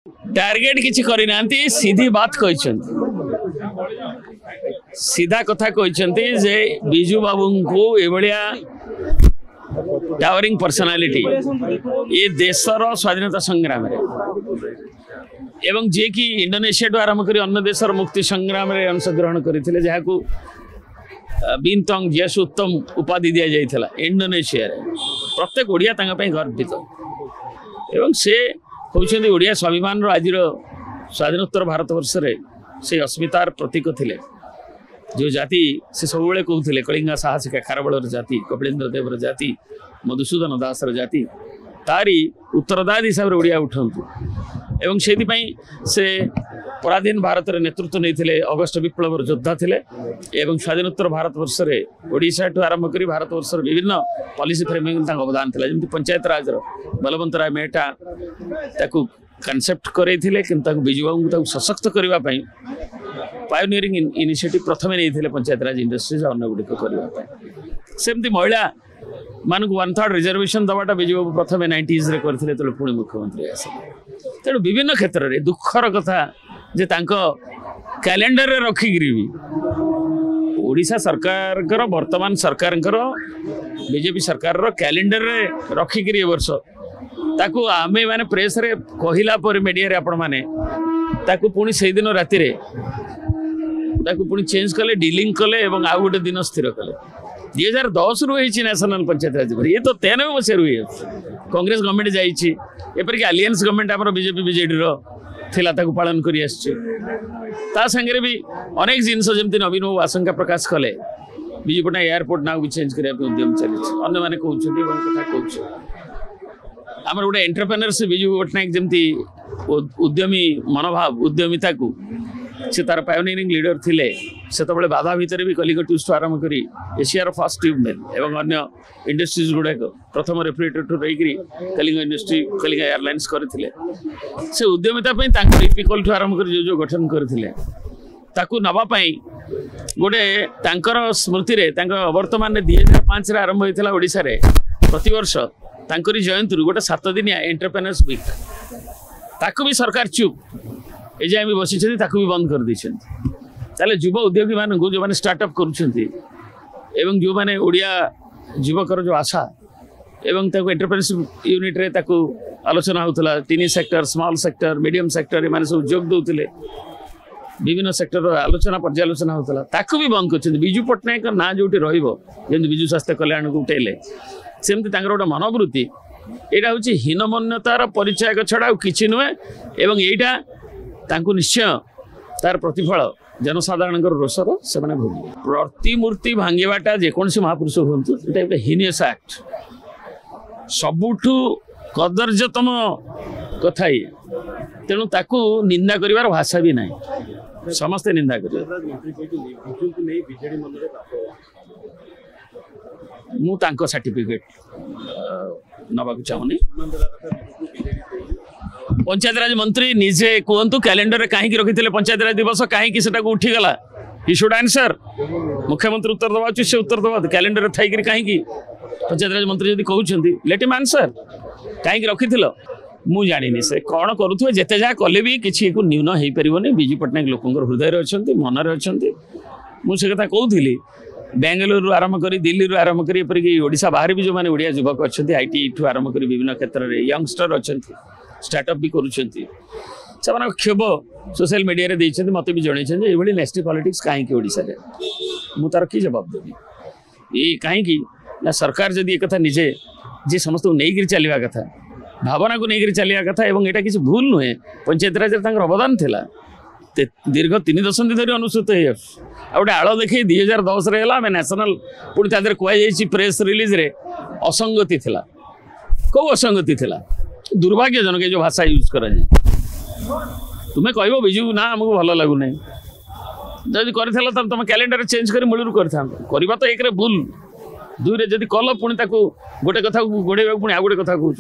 target किसी करना सीधी बात कही सीधा कथा कही जे बिजू बाबू को एभलिया टावरिंग पर्सनालिटी ये देशर स्वाधीनता संग्राम एवं जे कि इंडोनेशिया आरंभ कर अन्य देशर मुक्ति संग्राम में अंशग्रहण करते जहाँ को बिनतंग जियास उत्तम उपाधि दि जाइए इंडोनेशिया प्रत्येक ओडिया गर्वित एवं से होउछन्ति ओडिया स्वाभिमान आज स्वाधीनोत्तर भारत वर्ष से अस्मितार प्रतीक थिले जो जाति से सब बेले कहते कलिंगा साहसिका खारबलर जाति कपिलेन्द्र देवर जाति मधुसूदन दासर जाति तारी उत्तरदायी हिसाब से ओडिया उठंतु एवं से पराधीन भारत रे नेतृत्व नहीं अगस्ट विप्लवर योद्धा थिले एवं स्वाधीनोत्तर भारत वर्ष रे ओडिशा ठू आरंभ करी भारत वर्ष विभिन्न पॉलिसी फ्रेमिंग अवदान थिला जमती पंचायत राज बलवंत राय मेहटा ताकू कॉन्सेप्ट करैथिले किंतु बिजू बाबू को सशक्त करबा पई पायोनियरिंग इनिशिएटिव प्रथमे नहीं पंचायत राज इंडस्ट्रीज अन्य गुड़िक करने सेमती महिला मानक 1/3 रिजर्वेशन दवाटा बिजू बाबू प्रथमे 90s रे करथिले तो पुणी मुख्यमंत्री आसे तेणु विभिन्न क्षेत्र में दुखर कथा जे तांको कैलेंडर रे रखिकी भी ओडिशा सरकार वर्तमान सरकार बीजेपी सरकार कैलेंडर रे रखिकी वर्ष ताकू आमे माने प्रेस रे कहिला पर मीडिया रे आपण माने ताकू पुणी से दिन राति रे ताकू पुणी चेंज कले डीलिंग कले एवं आ गोटे दिन स्थिर कले 2010 रु होई नेशनल पंचायत राज ये तो 93 मसीह रु कांग्रेस गवर्नमेंट जाइए एपरिक आलियंस गवर्नमेंट आम बीजेपी बीजेडी थिला ताकू पालन करी ता संगे भी अनेक जिनस जमती नवीन बाबू आशंका प्रकाश कले विजु पट्टनायक एयरपोर्ट ना भी चेंज करने उद्यम चली अन्य मैंने कहते आमर गोटे एंटरप्रेन्योरशिप विजु पट्टनायक जमती उद्यमी मनोभाव उद्यमिता को से तार पायोनियरिंग लीडर थिले से बाधा भितर भी कलिंग ट्यूज आरंभ कर एशियार फर्स्ट ट्यूब मिल एवं अन्य इंडस्ट्रीज गुड़ाक प्रथम रेफ्रिजरेटर रही कलिंग इंडस्ट्री कलिंग एयरलाइंस करते से उद्यमिता इपिकल ठू आरंभ कर जो गठन करते नापाई गोटे स्मृति वर्तमान 2005 आरंभ होता ओडिशा रे प्रतिवर्ष तांकरी जयंती गोटे 7 दिनिया एंटरप्रेन्योर्स वीक ताकू भी सरकार चुप ए जाए भी बसी भी बंद कर दी युव उद्योगी मान जो मैंने स्टार्टअप करुँच जो मैंने ओडिया युवकर जो आशा एवं एंटरप्रेन्योरशिप यूनिट रे आलोचना होता tiny sector small sector medium sector ये सब जोग दौले विभिन्न सेक्टर आलोचना पर्यालोचना होता भी बंद कर बिजू पट्टनायक ना जो रही विजु स्वास्थ्य कल्याण को उठेले सेमती गोटे मनोवृत्ति यहाँ हूँ हीनमन्यतार परिचय छड़ा कि नुहे एवं यहीटा निश्चय तार प्रतिफल जनसाधारण रोषर से भोगे प्रतिमूर्ति भांगाटा जेकोसी महापुरुष हूँ ये गोटे हीनियस एक्ट सबुठू कदर्यतम कथा ये तेणु ताकू निंदा करिवार भाषा भी नहीं समस्ते निंदा कर मु सर्टिफिकेट नवा चाहूनी पंचायत राज मंत्री निजे कहतु कैलेंडर कहीं रखी पंचायत राज दिवस कहीं से उठीगला ही शुड आंसर मुख्यमंत्री उत्तर दवा से उत्तर दवा कैलेंडर थी कहीं पंचायत राज मंत्री जब कहते लेट हिम आंसर कहीं रखी मु जानी से कौन करुवे जिते जहाँ कले भी किसी को न्यून हो पारे बिजू पट्टनायक लोक हृदय अच्छा मन अच्छा मुझे कथा कहूली बेंगलुरु आरंभ कर दिल्ली आरंभ कर ओडिशा बाहर भी जो मैंने ओडिया युवक अच्छा आईटी ठू आरंभ कर विभिन्न क्षेत्र में यंगस्टर अच्छा स्टार्टअप भी करुँच क्षोभ सोशल मीडिया रे देते मत भी जन ये नेशनल पॉलिटिक्स कहीं ओडिशा रे मु तार कि जवाब देवी ये कहीं ना सरकार जदि एक निजे जी समस्त नहीं चलवा कथा भावना को लेकर चलवा कथा एवं यहाँ किसी भूल नुहे पंचायत राज अवदान थिला दीर्घ 3 दशंधि धरी अनुसूत हो गए आड़ देखे 2010 रे आम नेशनल पुणी तादर कहुई प्रेस रिलीज रे असंगति थिला कौ असंगति थिला दुर्भाग्यजनक जो भाषा यूज कर तुम्हें कह बिजू ना आमको भल लगुना जब कर तुम कैलेंडर चेंज कर मूलर करवा तो एक भूल 2 रे जदि कल पुणी गोटे कथा गोड़े पुणी आ गोटे कथा कहूँ